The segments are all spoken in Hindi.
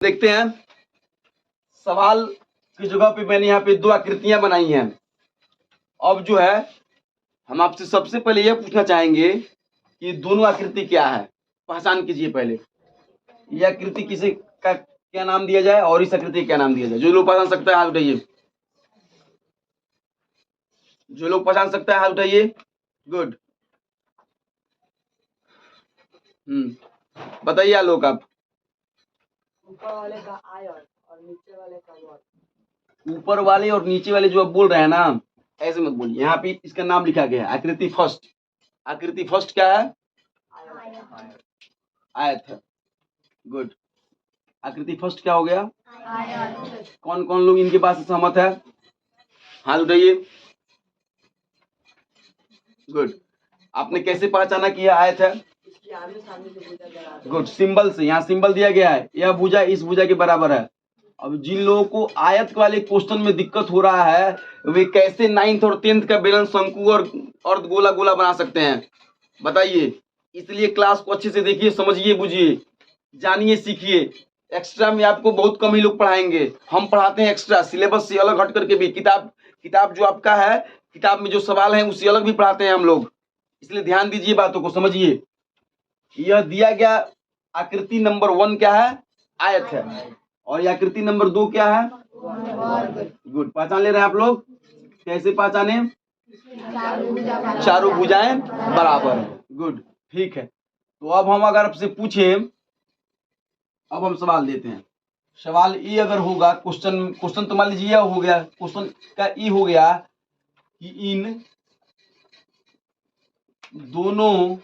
देखते हैं सवाल की जगह पे मैंने यहाँ पे दो आकृतियां बनाई हैं। अब जो है हम आपसे सबसे पहले यह पूछना चाहेंगे कि दोनों आकृति क्या है, पहचान कीजिए। पहले यह आकृति किसे का क्या नाम दिया जाए और इस आकृति का क्या नाम दिया जाए। जो लोग पहचान सकता है हाथ उठाइए। जो लोग पहचान सकता है हाथ उठाइए। गुड। बताइए आलोक आप। ऊपर वाले का आयन और नीचे वाले का वॉल। ऊपर वाले और नीचे वाले जो आप बोल रहे हैं ना, ऐसे मत बोलिए। यहाँ पे इसका नाम लिखा गया है आकृति फर्स्ट। आकृति फर्स्ट क्या है? आयत है। गुड। आकृति फर्स्ट क्या हो गया? आयत। कौन कौन लोग इनके पास सहमत है? हाथ उठाइए। गुड। आपने कैसे पहचाना कि यह आयत है? गुड। सिंबल से, यहाँ सिंबल दिया गया है, यह भुजा इस भुजा के बराबर है। अब जिन लोगों को आयत वाले क्वेश्चन में दिक्कत हो रहा है वे कैसे 9th और 10th का बेलन शंकु और गोला गोला बना सकते हैं बताइए। इसलिए क्लास को अच्छे से देखिए, समझिए, बुझिए, जानिए, सीखिए। एक्स्ट्रा में आपको बहुत कम ही लोग पढ़ाएंगे। हम पढ़ाते हैं एक्स्ट्रा, सिलेबस से अलग हट करके भी। किताब जो आपका है, किताब में जो सवाल है उससे अलग भी पढ़ाते हैं हम लोग। इसलिए ध्यान दीजिए, बातों को समझिए। यह दिया गया आकृति नंबर 1 क्या है? आयत है। और यह आकृति नंबर 2 क्या है? गुड। पहचान ले रहे हैं आप लोग? कैसे पहचाने? चारों भुजाएं बराबर है। गुड, ठीक है। तो अब हम अगर आपसे पूछे, अब हम सवाल देते हैं। सवाल ई अगर होगा, क्वेश्चन तो मान लीजिए यह हो गया, क्वेश्चन का ई हो गया कि इन दोनों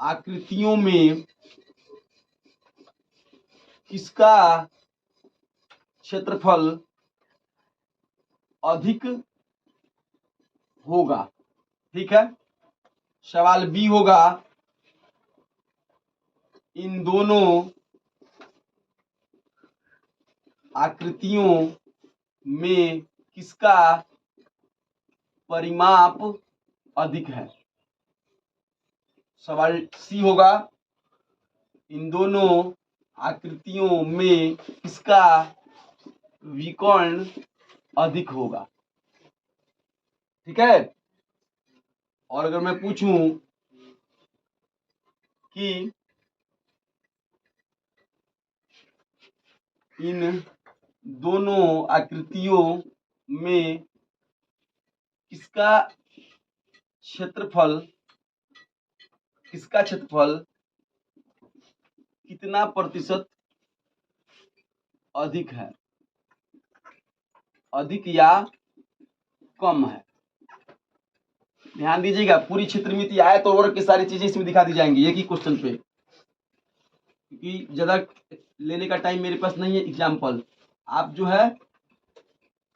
आकृतियों में किसका क्षेत्रफल अधिक होगा। ठीक है। सवाल बी होगा, इन दोनों आकृतियों में किसका परिमाप अधिक है। सवाल सी होगा, इन दोनों आकृतियों में किसका विकर्ण अधिक होगा। ठीक है। और अगर मैं पूछूं कि इन दोनों आकृतियों में किसका क्षेत्रफल कितना प्रतिशत अधिक है, अधिक या कम है। ध्यान दीजिएगा, पूरी क्षेत्रमिति आयत और वर्ग की सारी चीजें इसमें दिखा दी जाएंगी एक ही क्वेश्चन पे, क्योंकि ज्यादा लेने का टाइम मेरे पास नहीं है। एग्जाम्पल आप जो है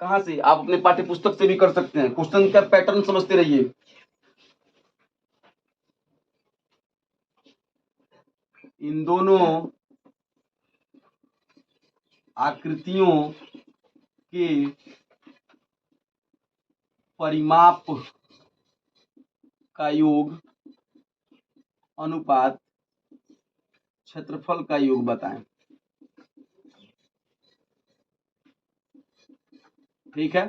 कहां से, आप अपने पाठ्य पुस्तक से भी कर सकते हैं। क्वेश्चन का पैटर्न समझते रहिए। इन दोनों आकृतियों के परिमाप का योग अनुपात क्षेत्रफल का योग बताएं। ठीक है।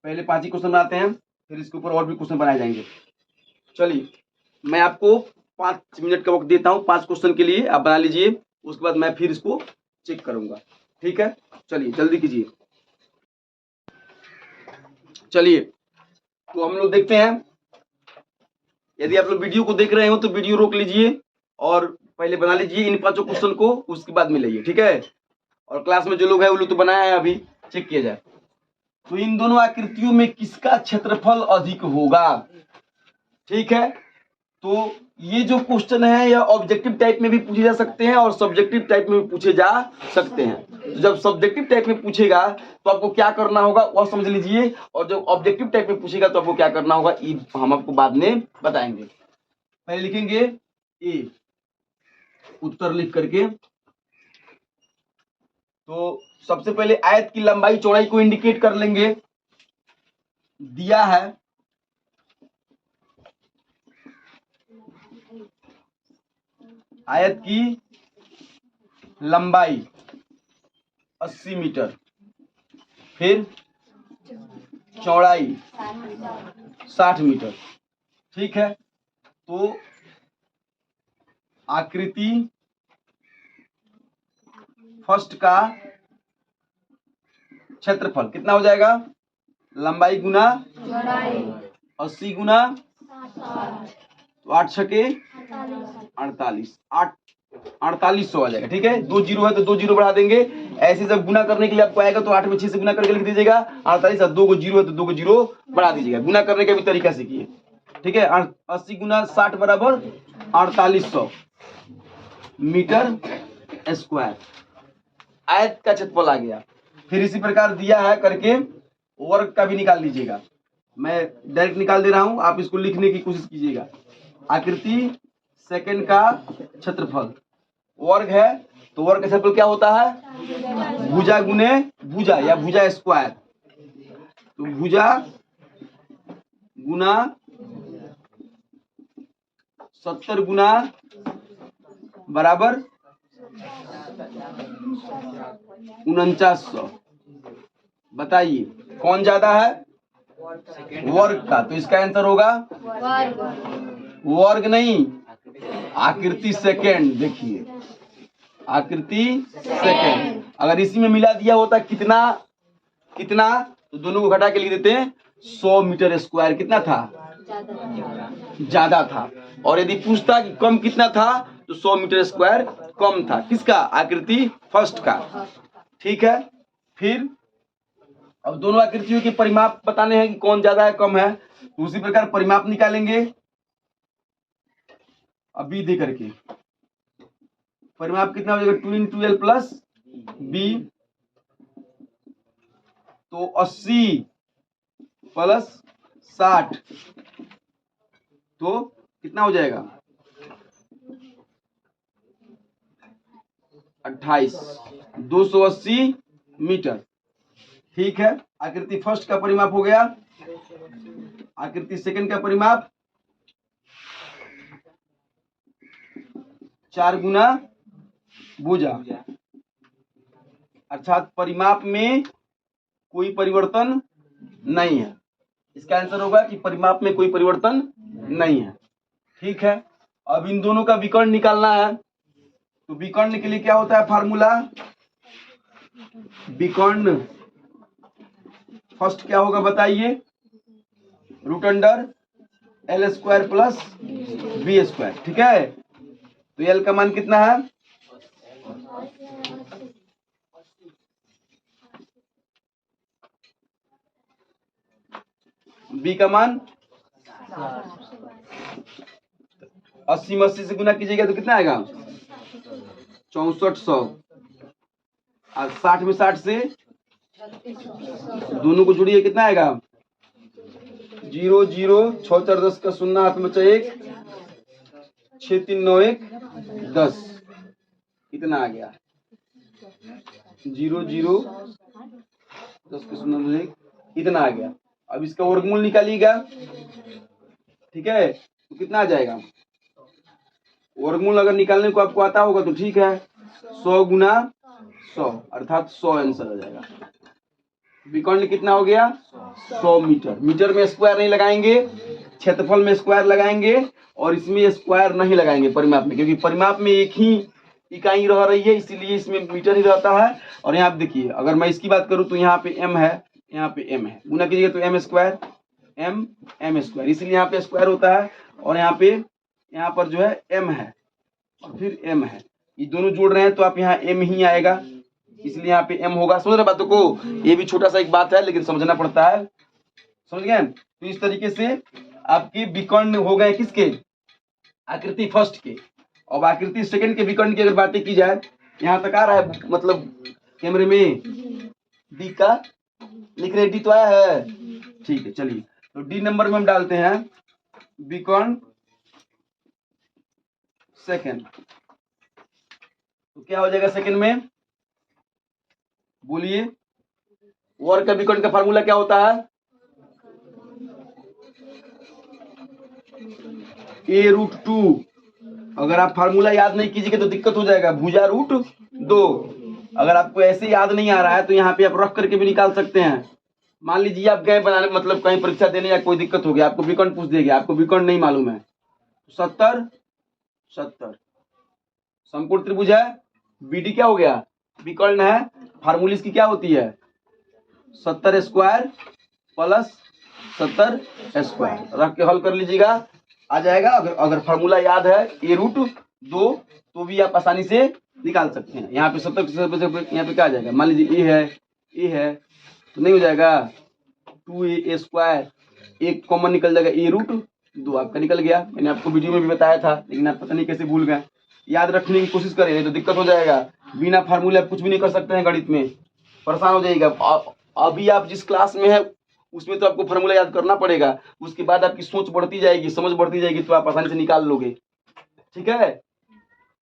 पहले 5 ही क्वेश्चन बनाते हैं, फिर इसके ऊपर और भी क्वेश्चन बनाए जाएंगे। चलिए, मैं आपको 5 मिनट का वक्त देता हूं 5 क्वेश्चन के लिए, आप बना लीजिए। उसके बाद मैं फिर इसको चेक करूंगा। ठीक है। चलिए जल्दी कीजिए। चलिए, तो हम लोग देखते हैं। यदि आप लोग वीडियो को देख रहे हो तो वीडियो रोक लीजिए और पहले बना लीजिए इन 5 क्वेश्चन को, उसके बाद मिलाइए। ठीक है। और क्लास में जो लोग हैं वो लोग तो बनाया है, अभी चेक किया जाए। तो इन दोनों आकृतियों में किसका क्षेत्रफल अधिक होगा। ठीक है। तो ये जो क्वेश्चन है यह ऑब्जेक्टिव टाइप में भी पूछे जा सकते हैं और सब्जेक्टिव टाइप में भी पूछे जा सकते हैं। जब सब्जेक्टिव टाइप में पूछेगा तो आपको क्या करना होगा वह समझ लीजिए, और जब ऑब्जेक्टिव टाइप में पूछेगा तो आपको क्या करना होगा ये हम आपको बाद में बताएंगे। पहले लिखेंगे ए, उत्तर लिख करके। तो सबसे पहले आयत की लंबाई चौड़ाई को इंडिकेट कर लेंगे। दिया है आयत की लंबाई 80 मीटर, फिर चौड़ाई 60 मीटर। ठीक है, तो आकृति फर्स्ट का क्षेत्रफल कितना हो जाएगा? लंबाई गुना 80 गुना, तो 8 छके 48, 4800 आ जाएगा। ठीक है, 2 जीरो है तो 2 जीरो बढ़ा देंगे। ऐसे जब गुना करने के लिए आपको आएगा तो 8 में 6 से गुना करके लिख दीजिएगा 48, और 2 को जीरो है तो 2 को जीरो बढ़ा दीजिएगा। गुना करने का भी तरीका सीखिए। ठीक है, 80 गुना 60 बराबर 4800 मीटर स्क्वायर आयत का क्षेत्रफल आ गया। फिर इसी प्रकार दिया है करके वर्ग का भी निकाल लीजिएगा। मैं डायरेक्ट निकाल दे रहा हूं, आप इसको लिखने की कोशिश कीजिएगा। आकृति सेकंड का क्षेत्रफल वर्ग है, तो वर्ग का क्षेत्रफल क्या होता है? भुजा गुने भुजा या भुजा स्क्वायर। तो भुजा गुना 70 गुना बराबर 4900। बताइए कौन ज्यादा है? वर्ग का, तो इसका आंसर होगा वर्ग नहीं, आकृति सेकंड। देखिए आकृति सेकंड, अगर इसी में मिला दिया होता कितना कितना, तो दोनों को घटा के लिख देते हैं 100 मीटर स्क्वायर। कितना था? ज्यादा था। और यदि पूछता कि कम कितना था, तो 100 मीटर स्क्वायर कम था। किसका? आकृति फर्स्ट का। ठीक है, फिर अब दोनों आकृतियों के परिमाप बताने हैं कि कौन ज्यादा है कम है, तो उसी प्रकार परिमाप निकालेंगे। अब बी दे करके परिमाप कितना हो जाएगा? 2 × L प्लस बी, तो 80 प्लस 60 तो कितना हो जाएगा? 28, 280 मीटर। ठीक है, आकृति फर्स्ट का परिमाप हो गया। आकृति सेकंड का परिमाप 4 गुना भुजा, अर्थात परिमाप में कोई परिवर्तन नहीं है। इसका आंसर होगा कि परिमाप में कोई परिवर्तन नहीं है। ठीक है, अब इन दोनों का विकर्ण निकालना है। तो विकर्ण के लिए क्या होता है फार्मूला? विकर्ण फर्स्ट क्या होगा बताइए? √L² plus V²। ठीक है, तो L का मान कितना है? B का मान 80 में 80 से गुना कीजिएगा तो कितना आएगा? 6400, और 60 में 60 से दोनों को जोड़िए कितना आएगा? 0 0 6 4 10 का 0 हाथ में 1, 6 3 9 1 10। कितना आ गया? 0 0 10 का 0 1, इतना आ गया। अब इसका वर्गमूल निकालिएगा। ठीक है, तो कितना आ जाएगा? वर्गमूल अगर निकालने को आपको आता होगा तो ठीक है, 100 गुना 100 अर्थात 100 आंसर आ जाएगा। विकर्ण कितना हो गया? 100 मीटर। मीटर में स्क्वायर नहीं लगाएंगे, क्षेत्रफल में स्क्वायर लगाएंगे, और इसमें स्क्वायर नहीं लगाएंगे परिमाप में, क्योंकि परिमाप में एक ही इकाई रह रही है, इसीलिए इसमें मीटर ही रहता है। और यहाँ पे देखिए, अगर मैं इसकी बात करूँ तो यहाँ पे m है, यहाँ पे m है, गुना कीजिएगा तो m², इसलिए यहाँ पे स्क्वायर होता है। और यहाँ पर जो है m है और फिर m है, ये दोनों जोड़ रहे हैं तो आप यहाँ m ही आएगा, इसलिए यहाँ पे m होगा। समझ रहे बातों को? ये भी छोटा सा एक बात है लेकिन समझना पड़ता है। समझ गए? तो इस तरीके से आपके विकर्ण हो गए किसके? आकृति फर्स्ट के। अब आकृति सेकंड के विकर्ण की अगर बातें की जाए, यहाँ तक आ रहा है, मतलब कैमरे में डी का लिख रहे, डी तो आया है। ठीक है, चलिए तो डी नंबर में हम डालते हैं विकर्ण सेकंड। तो क्या हो जाएगा सेकंड में? बोलिए, वर्ग का विकर्ण का फार्मूला क्या होता है? a√2 अगर आप फार्मूला याद नहीं कीजिएगा तो दिक्कत हो जाएगा। भुजा रूट 2। अगर आपको ऐसे याद नहीं आ रहा है तो यहाँ पे आप रख करके भी निकाल सकते हैं। मान लीजिए आप गए बनाने, मतलब कहीं परीक्षा देने या कोई दिक्कत हो गया, आपको विकर्ण पूछ देगा, आपको विकर्ण नहीं मालूम है, 70 70 समकोण त्रिभुज है, बीडी क्या हो गया, विकर्ण है। फार्मूला इसकी क्या होती है, 70 स्क्वायर प्लस 70 स्क्वायर। रख के हल कर लीजिएगा, आ जाएगा। अगर फार्मूला याद है ए रूट 2 तो भी आप आसानी से निकाल सकते हैं। यहाँ पे 70 यहाँ पे क्या आ जाएगा, मान लीजिए ए है तो नहीं हो जाएगा 2a स्क्वायर, एक कॉमन निकल जाएगा, ए रूट 2 आपका निकल गया। मैंने आपको वीडियो में भी बताया था, लेकिन आप पता नहीं कैसे भूल गए। याद रखने की कोशिश करें, नहीं तो दिक्कत हो जाएगा। बिना फार्मूले आप कुछ भी नहीं कर सकते हैं गणित में, परेशान हो जाएगा। अभी आप जिस क्लास में है उसमें तो आपको फार्मूला याद करना पड़ेगा, उसके बाद आपकी सोच बढ़ती जाएगी, समझ बढ़ती जाएगी, तो आप आसानी से निकाल लोगे। ठीक है।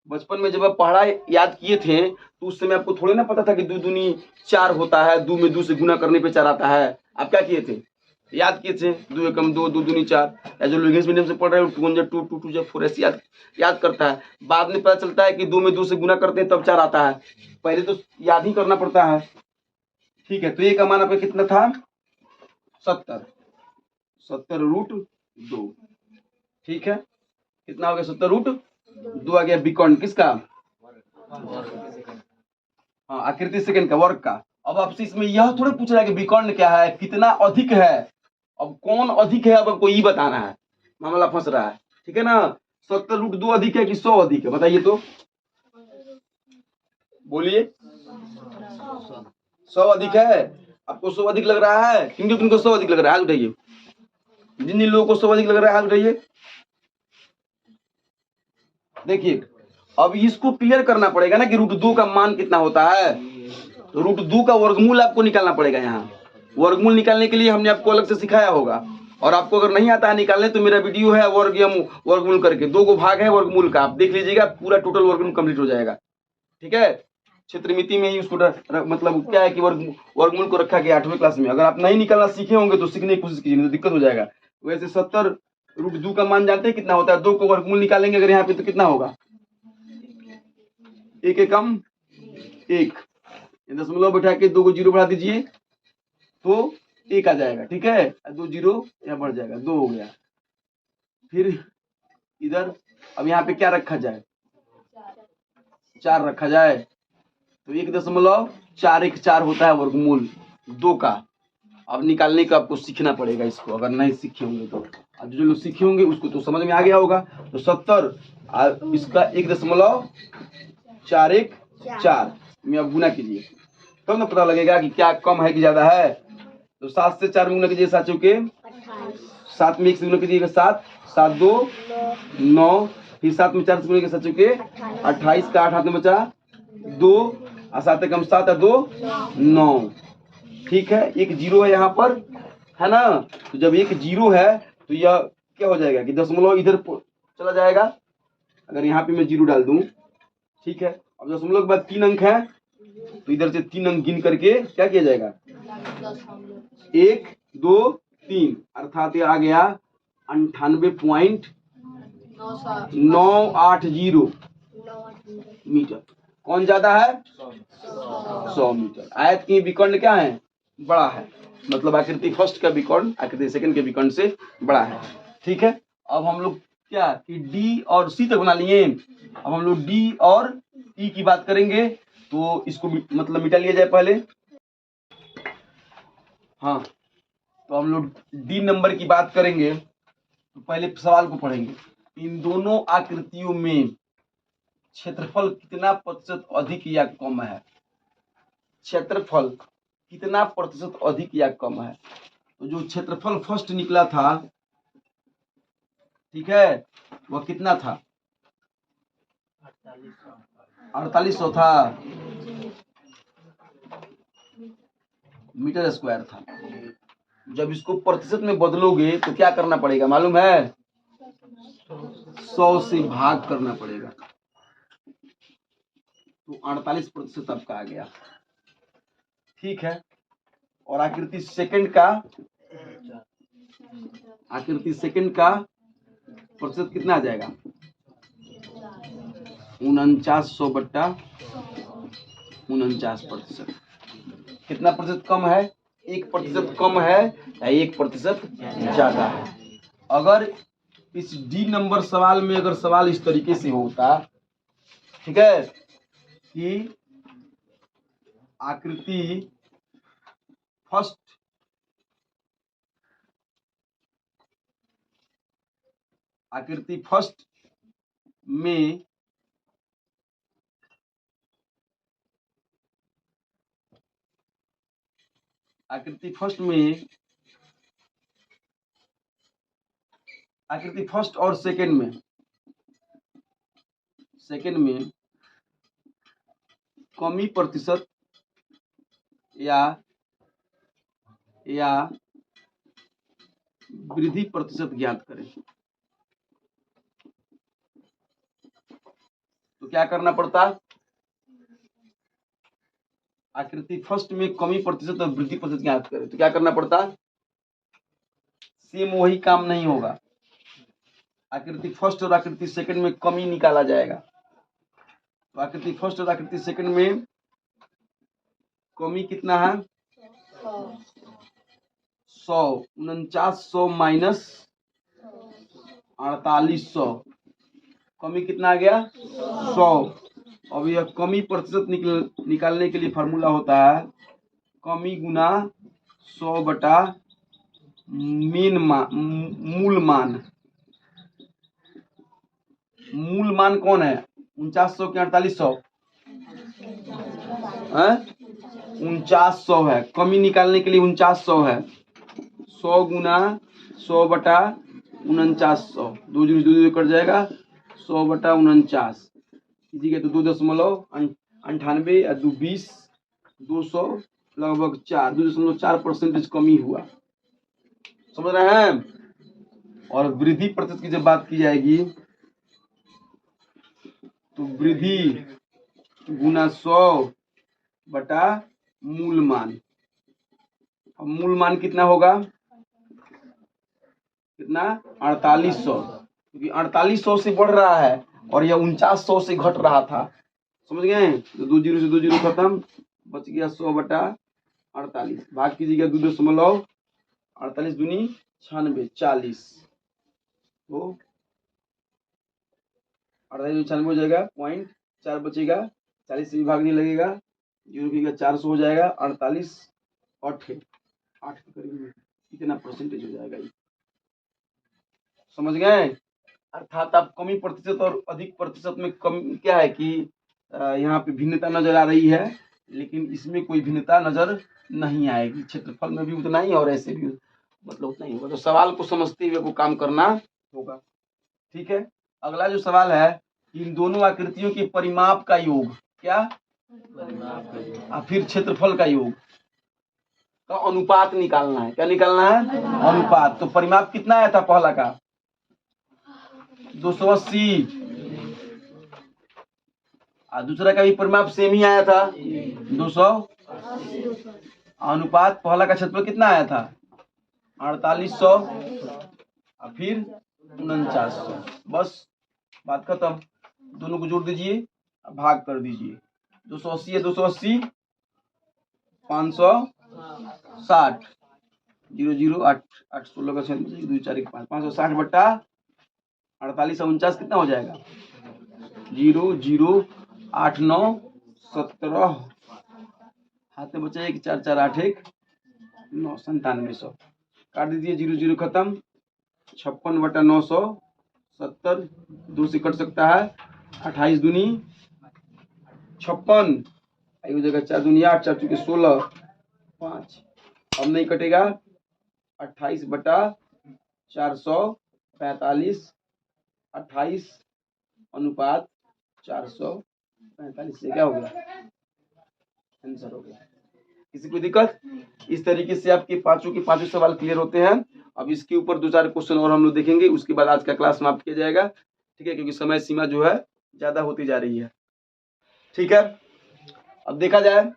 बचपन में जब आप पढ़ा याद किए थे तो उस समय आपको थोड़ी ना पता था कि 2 दूनी 4 होता है, 2 में 2 से गुना करने पे 4 आता है। आप क्या किए थे, याद किए थे 2 एकम 2, 2 दूनी 4। या जो इंग्लिश मीडियम से पढ़ रहे हो 2 1 2 2 2 4 ऐसे याद करता है। बाद में पता चलता है कि 2 में 2 से गुना करते हैं तब 4 आता है, पहले तो याद ही करना पड़ता है। ठीक है, तो ये का मान आपका कितना था, 70 रूट 2। ठीक है, कितना हो गया, 70 रूट 2 आ गया। विकर्ण किसका, हाँ आकृति सेकंड का, वर्ग का। अब आपसे इसमें यह थोड़े पूछ रहा है कि विकर्ण क्या है, कितना अधिक है। अब कौन अधिक है, अब आपको ये बताना है, मामला फंस रहा है। ठीक है ना, 70 रूट 2 अधिक है कि 100 अधिक है, बताइए तो, बोलिए। 100 अधिक है। आपको 100 अधिक लग रहा है, किनको 100 अधिक लग रहा है, हाथ उठाइए। जिन जिन लोगों को 100 अधिक लग रहा है हाथ उठाइए। देखिए, अब इसको क्लियर करना पड़ेगा ना कि रूट 2 का मान कितना होता है। तो रूट 2 का वर्गमूल आपको निकालना पड़ेगा। यहाँ वर्गमूल निकालने के लिए हमने आपको अलग से सिखाया होगा, और आपको अगर नहीं आता है निकालने तो मेरा वीडियो है वर्गमूल करके, 2 गो भाग है वर्गमूल का, आप देख लीजिएगा, पूरा टोटल वर्गमूल कंप्लीट हो जाएगा। ठीक है, क्षेत्रमिति में ही उसको मतलब क्या है कि वर्गमूल को रखा गया 8वीं क्लास में। अगर आप नहीं निकालना सीखे होंगे तो सीखने की कोशिश कीजिए, नहीं तो दिक्कत हो जाएगा। वैसे 70 रूट 2 का मान जानते हैं कितना होता है, 2 को वर्गमूल निकालेंगे अगर यहाँ पे तो कितना होगा, 1 एकम 1, दशमलव बैठा के 2 को 0 बढ़ा दीजिए तो 1 आ जाएगा। ठीक है, 2 0 यहाँ बढ़ जाएगा, 2 हो गया। फिर इधर अब यहाँ पे क्या रखा जाए, 4 रखा जाए, तो 1.414 होता है वर्गमूल 2 का। अब निकालने का आपको सीखना पड़ेगा इसको, अगर नहीं सीखे होंगे तो। अब जो लोग सीखे होंगे उसको तो समझ में आ गया होगा। तो 70 इसका 1.414 में आप गुना कीजिए, तब ना पता लगेगा कि क्या कम है कि ज्यादा है। तो 7 से 4 में गुना कीजिए, 7 चौके 7 में 1 से गुना कीजिएगा 7, 7 2 9, फिर 7 में 4 से गुना कीजिएगा 7 चौके 28 का 8 हाथ में बचा 2, और 7 एकम 7 और 2 9। ठीक है, एक 0 है यहाँ पर, है ना। तो जब एक 0 है तो यह क्या हो जाएगा कि दशमलव इधर चला जाएगा, अगर यहाँ पे मैं 0 डाल दूं। ठीक है, अब दशमलव के बाद 3 अंक है तो इधर से 3 अंक गिन करके क्या किया जाएगा, 1 2 3, अर्थात ये आ गया 98.980 मीटर। कौन ज्यादा है, 100 मीटर। आयत की विकर्ण क्या है, बड़ा है, मतलब आकृति फर्स्ट का विकर्ण आकृति सेकंड के विकर्ण से बड़ा है। ठीक है, अब हम लोग क्या कि डी और सी तक बना लिए। अब हम लोग डी और ई की बात करेंगे, तो इसको मतलब मिटा लिया जाए पहले। हाँ, तो हम लोग डी नंबर की बात करेंगे तो पहले सवाल को पढ़ेंगे। इन दोनों आकृतियों में क्षेत्रफल कितना प्रतिशत अधिक या कम है, क्षेत्रफल कितना प्रतिशत अधिक या कम है। तो जो क्षेत्रफल फर्स्ट निकला था, ठीक है, वह कितना था, 4800 था, मीटर स्क्वायर था। जब इसको प्रतिशत में बदलोगे तो क्या करना पड़ेगा मालूम है, 100 से भाग करना पड़ेगा, तो 48% आपका आ गया। ठीक है, और आकृति सेकंड का प्रतिशत कितना आ जाएगा, 49%। कितना प्रतिशत कम है? 1% कम है या 1% ज्यादा है? अगर इस डी नंबर सवाल में अगर सवाल इस तरीके से होता, ठीक है, कि आकृति फर्स्ट में आकृति फर्स्ट और सेकंड में कमी प्रतिशत या वृद्धि प्रतिशत ज्ञात करें। तो क्या करना पड़ता? आकृति फर्स्ट में कमी प्रतिशत और वृद्धि प्रतिशत ज्ञात करें तो क्या करना पड़ता? सेम वही काम नहीं होगा। आकृति फर्स्ट और आकृति सेकंड में कमी निकाला जाएगा। तो आकृति फर्स्ट और आकृति सेकंड में कमी कितना है? 100। 4900 माइनस 4800, कमी कितना आ गया? 100। अब यह कमी प्रतिशत निकालने के लिए फार्मूला होता है कमी गुना 100 बटा मूल मान कौन है? 4900 के 4800 4900 है। कमी निकालने के लिए 4900 है। 100 गुना 100 बटा 4900, 2 जीरो कट जाएगा। 100 बटा 49 इसी के तो 2.98 या 220 200 लगभग 2.4% कमी हुआ। समझ रहे हैं? और वृद्धि प्रतिशत की जब बात की जाएगी तो वृद्धि गुना 100 बटा मूल मान। अब मूल मान कितना होगा? कितना? 4800, क्योंकि 4800 से बढ़ रहा है और यह 4900 से घट रहा था। समझ गए? तो 2 जीरो से 2 जीरो खत्म, बच गया 100 बटा 48। भाग कीजिएगा 2.48 दूनी 96, 40। तो 48 96 हो जाएगा, 0.4 बचेगा। 40 से विभाग नहीं लगेगा, 0 का 400 हो जाएगा। 48 8 के करीब में कितना परसेंटेज हो जाएगा ये? समझ गए? अर्थात आप कमी प्रतिशत और अधिक प्रतिशत में कम क्या है कि यहाँ पे भिन्नता नजर आ रही है, लेकिन इसमें कोई भिन्नता नजर नहीं आएगी। क्षेत्रफल में भी उतना ही और ऐसे भी मतलब उतना ही होगा। तो सवाल को समझते हुए को काम करना होगा। ठीक है, अगला जो सवाल है, इन दोनों आकृतियों के परिमाप का योग क्या? फिर क्षेत्रफल का योग का अनुपात निकालना है। क्या निकालना है? अनुपात। तो परिमाप कितना आया था पहला का? 280। दूसरा का भी परिमाप सेम ही आया था, 200। अनुपात पहला का क्षेत्रफल कितना आया था? 4800 फिर 4900। बस बात खत्म। दोनों को जोड़ दीजिए, भाग कर दीजिए। 280 है 280, 560, 0 8 8 16 का 2 4 1 5 560 बट्टा 48 49 कितना हो जाएगा? 0 0 8 9 17, हाथ में बचा 1 4 4 8 1 9 9700। काट दीजिए, 0 0 खत्म। 56 बटा 970, 2 से कट सकता है। 28 दूनी 56, आई हो जाएगा 4 दूनी 8, 4 चुके 16, 5 अब नहीं कटेगा। 28 बटा 445, 28 अनुपात 445 से क्या हो गया? आंसर हो गया। किसी को दिक्कत? इस तरीके से आपके पांचों के पांचों सवाल क्लियर होते हैं। अब इसके ऊपर 2-4 क्वेश्चन और हम लोग देखेंगे, उसके बाद आज का क्लास समाप्त किया जाएगा। ठीक है, क्योंकि समय सीमा जो है ज्यादा होती जा रही है। ठीक है, अब देखा जाए,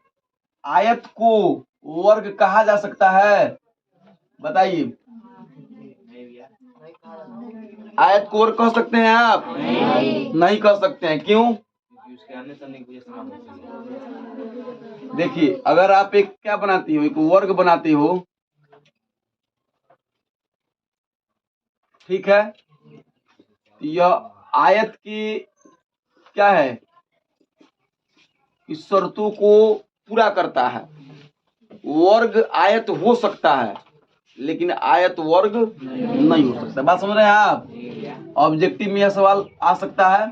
आयत को वर्ग कहा जा सकता है? बताइए, आयत को वर्ग कह सकते हैं आप? नहीं कह सकते हैं। क्यों? देखिए, अगर आप एक क्या बनाते हो, एक वर्ग बनाते हो, ठीक है, यह आयत की क्या है, इस शर्तों को पूरा करता है। वर्ग आयत हो सकता है लेकिन आयत वर्ग नहीं हो सकता। बात समझ रहे हैं आप? ऑब्जेक्टिव में यह सवाल आ सकता है।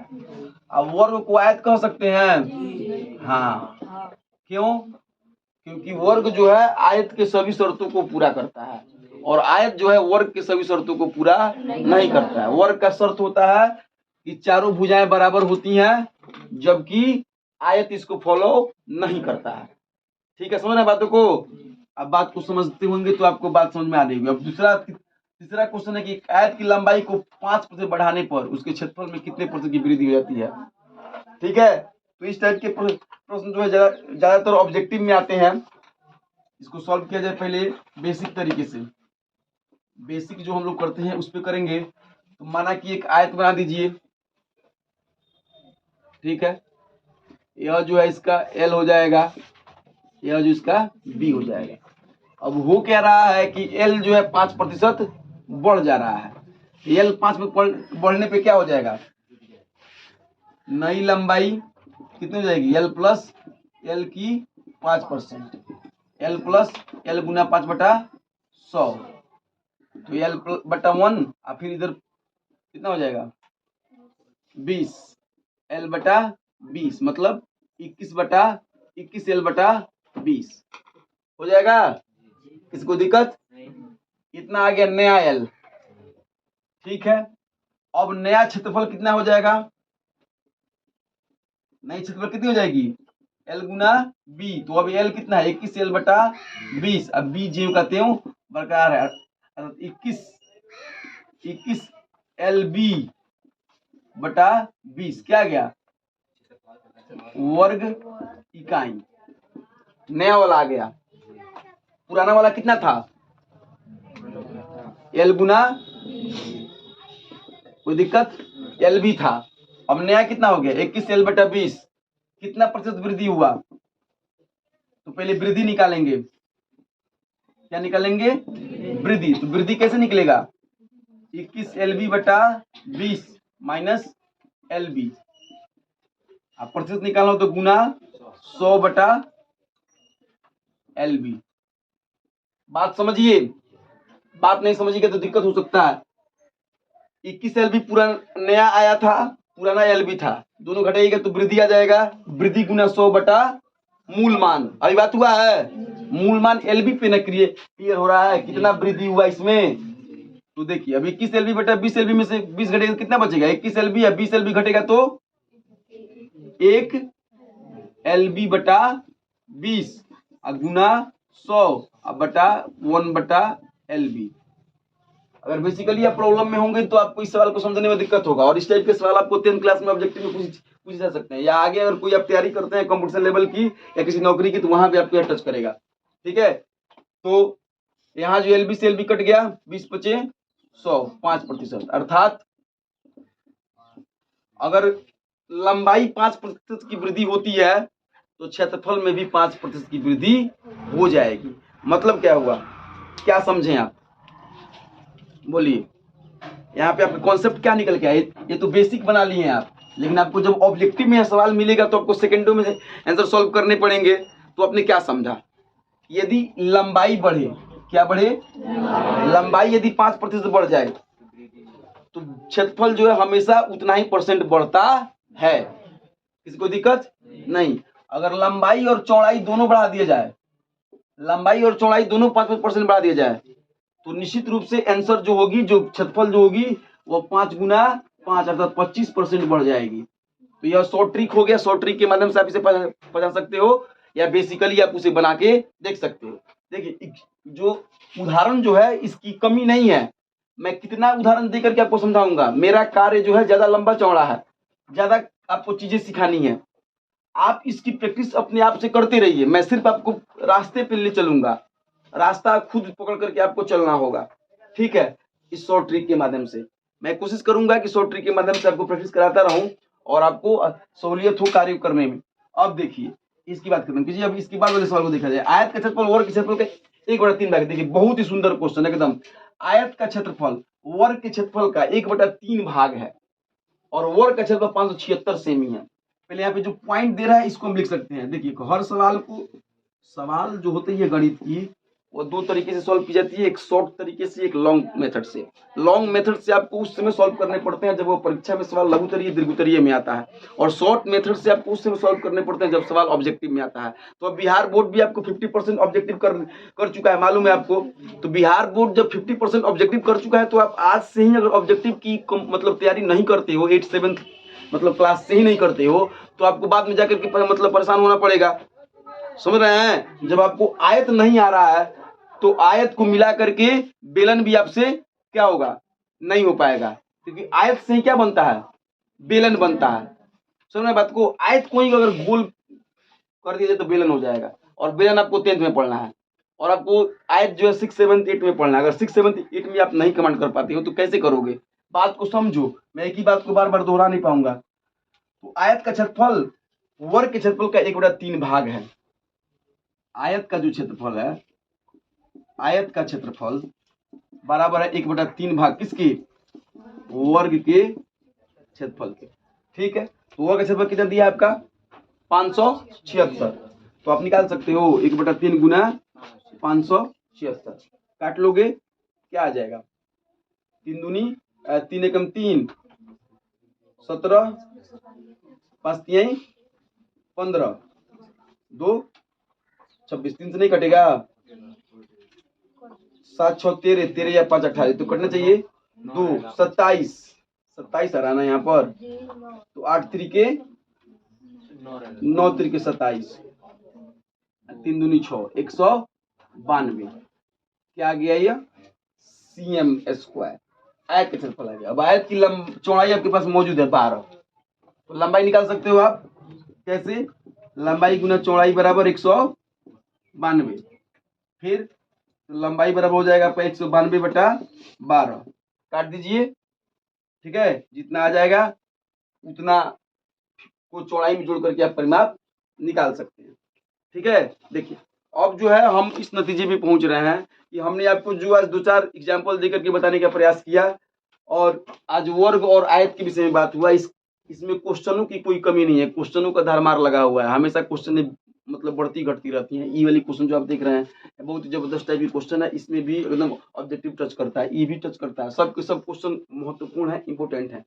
अब वर्ग को आयत कह सकते हैं? हाँ। क्यों? क्योंकि वर्ग जो है आयत के सभी शर्तों को पूरा करता है और आयत जो है वर्ग के सभी शर्तों को पूरा नहीं करता है। वर्ग का शर्त होता है कि चारों भुजाएं बराबर होती हैं, जबकि आयत इसको फॉलो नहीं करता है। ठीक है, समझ रहे बातों को? अब बात को समझते होंगे तो आपको बात समझ में आ जाएगी। अब तीसरा क्वेश्चन है कि आयत की लंबाई को 5% बढ़ाने पर उसके क्षेत्रफल में कितने % की वृद्धि हो जाती है। ठीक है, तो इस टाइप के प्रश्न जो है ज्यादातर ऑब्जेक्टिव में आते हैं। इसको सॉल्व किया जाए पहले बेसिक तरीके से। बेसिक जो हम लोग करते हैं उस पर करेंगे। तो माना कि एक आयत बना दीजिए, ठीक है, यह जो है इसका L हो जाएगा, यह जो इसका B हो जाएगा। अब हो क्या रहा है कि L जो है 5% बढ़ जा रहा है। L 5 बढ़ने पे क्या हो जाएगा, नई लंबाई कितनी हो जाएगी, L प्लस L की 5%, L प्लस L गुना 5/100, तो L बटा 1 और फिर इधर कितना हो जाएगा 20, L बटा 20 मतलब 21 L बटा 20 हो जाएगा। किसको दिक्कत? इतना आ गया नया L। ठीक है, अब नया क्षेत्रफल कितना हो जाएगा, नई क्षेत्रफल कितनी हो जाएगी, L गुना B। तो अब L कितना है 21 L बटा 20। अब B ज्यों का त्यों बरकरार है, 21 LB बटा 20 क्या गया, वर्ग इकाई। नया वाला आ गया, पुराना वाला कितना था, L गुना, कोई दिक्कत, LB था। अब नया कितना हो गया 21 L बटा 20। कितना प्रतिशत वृद्धि हुआ, तो पहले वृद्धि निकालेंगे। क्या निकालेंगे, वृद्धि। तो वृद्धि कैसे निकलेगा, 21 LB बटा 20 माइनस LB। अब प्रतिशत निकालो तो गुना 100 बटा LB। बात समझिए, बात नहीं समझिएगा तो दिक्कत हो सकता है। 21 LB पूरा नया आया था, पुराना LB था, दोनों घटाइएगा तो वृद्धि आ जाएगा। वृद्धि गुना 100 बटा मूल मान। अभी बात हुआ है, मूल मान LB पे न क्लियर हो रहा है कितना वृद्धि हुआ इसमें। तो देखिए अब 21 LB बटा 20 LB में से 20 घटेगा कितना बचेगा, 21 LB या 20 LB घटेगा तो 1 LB बटा 20 गुना 100 बटा 1 बटा LB। अगर बेसिकली आप प्रॉब्लम में होंगे तो आपको इस सवाल को समझने में दिक्कत होगा। और इस टाइप के सवाल आपको 10th क्लास में ऑब्जेक्टिव में पूछ जा सकते हैं, या आगे अगर कोई आप तैयारी करते हैं कंपटीशन लेवल की या किसी नौकरी की तो वहां भी आपको टच करेगा। ठीक है, तो यहाँ जो LB से LB कट गया, 20 बचे 100, 5%। अर्थात अगर लंबाई 5% की वृद्धि होती है तो क्षेत्रफल में भी 5% की वृद्धि हो जाएगी। मतलब क्या हुआ, क्या समझें आप, बोलिए। यहाँ पे आपका कॉन्सेप्ट क्या निकल के आया, ये तो बेसिक बना लिए हैं आप, लेकिन आपको जब ऑब्जेक्टिव में सवाल मिलेगा तो आपको सेकंडों में आंसर सॉल्व करने पड़ेंगे। तो आपने क्या समझा, यदि लंबाई बढ़े, क्या बढ़े, लंबाई यदि 5% बढ़ जाए तो क्षेत्रफल जो है हमेशा उतना ही % बढ़ता है। किसी को दिक्कत नहीं। अगर लंबाई और चौड़ाई दोनों बढ़ा दिया जाए, लंबाई और चौड़ाई दोनों 5% बढ़ा दिया जाए तो निश्चित रूप से आंसर जो होगी, जो क्षेत्रफल जो होगी वो 5 गुना 5 अर्थात 25% बढ़ जाएगी। तो यह शॉर्ट ट्रिक हो गया। शॉर्ट ट्रिक के माध्यम से आप इसे पहचान सकते हो या बेसिकली आप उसे बना के देख सकते हो। देखिए जो उदाहरण जो है इसकी कमी नहीं है, मैं कितना उदाहरण देकर के आपको समझाऊंगा। मेरा कार्य जो है ज्यादा लंबा चौड़ा है, ज्यादा आपको चीजें सिखानी है। आप इसकी प्रैक्टिस अपने आप से करते रहिए, मैं सिर्फ आपको रास्ते पे ले चलूंगा, रास्ता खुद पकड़ करके आपको चलना होगा। ठीक है, इस शॉर्ट ट्रिक के माध्यम से मैं कोशिश करूंगा कि शॉर्ट ट्रिक के माध्यम से आपको प्रैक्टिस कराता रहूं और आपको सहूलियत हो कार्य करने में। अब देखिए इसकी बात करते हैं, अब इसके बाद वाले सवाल को देखा जाए। आयत का क्षेत्रफल वर्ग के क्षेत्रफल का 1/3 भाग। देखिए बहुत ही सुंदर क्वेश्चन एकदम। आयत का क्षेत्रफल वर्ग के क्षेत्रफल का 1/3 भाग है और वर्ग का क्षेत्रफल 576 सेमी है। पहले यहाँ पे जो पॉइंट दे रहा है इसको हम लिख सकते हैं। देखिए हर सवाल जो होते हैं गणित की वो दो तरीके से सॉल्व की जाती है, एक शॉर्ट तरीके से, एक लॉन्ग मेथड से। लॉन्ग मेथड से आपको उस समय सॉल्व करने पड़ते हैं जब वो परीक्षा में सवाल लघुतरीय दीर्घोत्तरीय में आता है, और शॉर्ट मेथड से आपको उस समय सॉल्व करने पड़ते हैं जब सवाल ऑब्जेक्टिव में आता है। तो अब बिहार बोर्ड भी आपको 50% ऑब्जेक्टिव कर चुका है, मालूम है आपको। तो बिहार बोर्ड जब 50% ऑब्जेक्टिव कर चुका है तो आप आज से ही अगर ऑब्जेक्टिव की मतलब तैयारी नहीं करते हो, 8-7 मतलब क्लास से ही नहीं करते हो, तो आपको बाद में जाकर के मतलब परेशान होना पड़ेगा। समझ रहे हैं? जब आपको आयत नहीं आ रहा है तो आयत को मिला करके बेलन भी आपसे क्या होगा, नहीं हो पाएगा, क्योंकि आयत से ही क्या बनता है, बेलन बनता है। समझ रहे बात को? आयत को ही अगर गोल कर दिया जाए तो बेलन हो जाएगा, और बेलन आपको 10th में पढ़ना है, और आपको आयत जो है 6, 7, 8 में पढ़ना है। अगर 6, 7, 8 में आप नहीं कमांड कर पाते हो तो कैसे करोगे? बात को समझो, मैं एक ही बात को बार बार दोहरा नहीं पाऊंगा। तो आयत का क्षेत्रफल वर्ग के क्षेत्रफल का 1/3 भाग है। आयत का जो क्षेत्रफल है, आयत का क्षेत्रफल बराबर है 1/3 भाग किसके, वर्ग के क्षेत्रफल के। ठीक है, तो वर्ग का क्षेत्रफल कितना दिया है आपका 576। तो आप निकाल सकते हो 1/3 गुना 576, काट लोगे क्या आ जाएगा, 3 दूनी 3 एकम 3, 17, 5 तिहाई 15, 2 26, 3 से नहीं कटेगा, 7 6 13, 13 या 5 18, तो कटना चाहिए 2, 27 हराना यहाँ पर, तो 8 त्रिके 9 त्रिके 27, 3 दूनी 6, 192 क्या आ गया, ये cm²। आयत का क्षेत्रफल आ गया। अब आयत की चौड़ाई आपके पास मौजूद है 12, तो लंबाई निकाल सकते हो आप कैसे, लंबाई गुना चौड़ाई बराबर 192, फिर लंबाई बराबर हो जाएगा आपका 192/12, काट दीजिए। ठीक है, जितना आ जाएगा उतना को चौड़ाई में जोड़ करके आप परिमाप निकाल सकते हैं। ठीक है, देखिए अब जो है हम इस नतीजे पे पहुंच रहे हैं कि हमने आपको जो आज 2-4 एग्जाम्पल देकर के बताने का प्रयास किया, और आज वर्ग और आयत के विषय में बात हुआ। इसमें क्वेश्चनों की कोई कमी नहीं है, क्वेश्चनों का धारमार लगा हुआ है, हमेशा क्वेश्चन मतलब बढ़ती घटती रहती हैं। ई वाली क्वेश्चन जो आप देख रहे हैं बहुत ही जबरदस्त टाइप की क्वेश्चन है, इसमें भी एकदम ऑब्जेक्टिव टच करता है, ई भी टच करता है, सब क्वेश्चन महत्वपूर्ण है, इंपोर्टेंट है।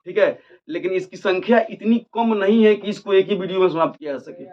ठीक है, लेकिन इसकी संख्या इतनी कम नहीं है कि इसको एक ही वीडियो में समाप्त किया जा सके।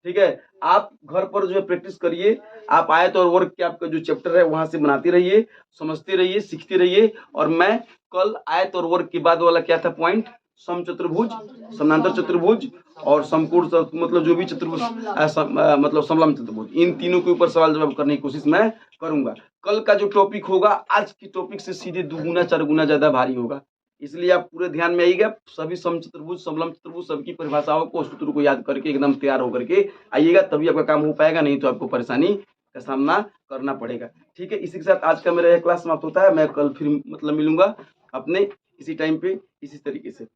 ठीक है, आप घर पर जो है प्रैक्टिस करिए, आप आयत और वर्ग के आपका जो चैप्टर है वहां से बनाते रहिए, समझते रहिए, सीखते रहिए। और मैं कल आयत और वर्ग के बाद वाला क्या था पॉइंट, समचतुर्भुज, समानांतर चतुर्भुज और समकोण, मतलब जो भी चतुर्भुज मतलब समलंब चतुर्भुज, इन तीनों के ऊपर सवाल जवाब करने की कोशिश मैं करूंगा। कल का जो टॉपिक होगा आज के टॉपिक से सीधे 2 गुना 4 गुना ज्यादा भारी होगा, इसलिए आप पूरे ध्यान में आइएगा। सभी समचतुर्भुज, समलंब चतुर्भुज, सबकी परिभाषाओं को, सूत्र को याद करके एकदम तैयार होकर के आइएगा, तभी आपका काम हो पाएगा, नहीं तो आपको परेशानी का सामना करना पड़ेगा। ठीक है, इसी के साथ आज का मेरा यह क्लास समाप्त होता है। मैं कल फिर मतलब मिलूंगा अपने इसी टाइम पे इसी तरीके से।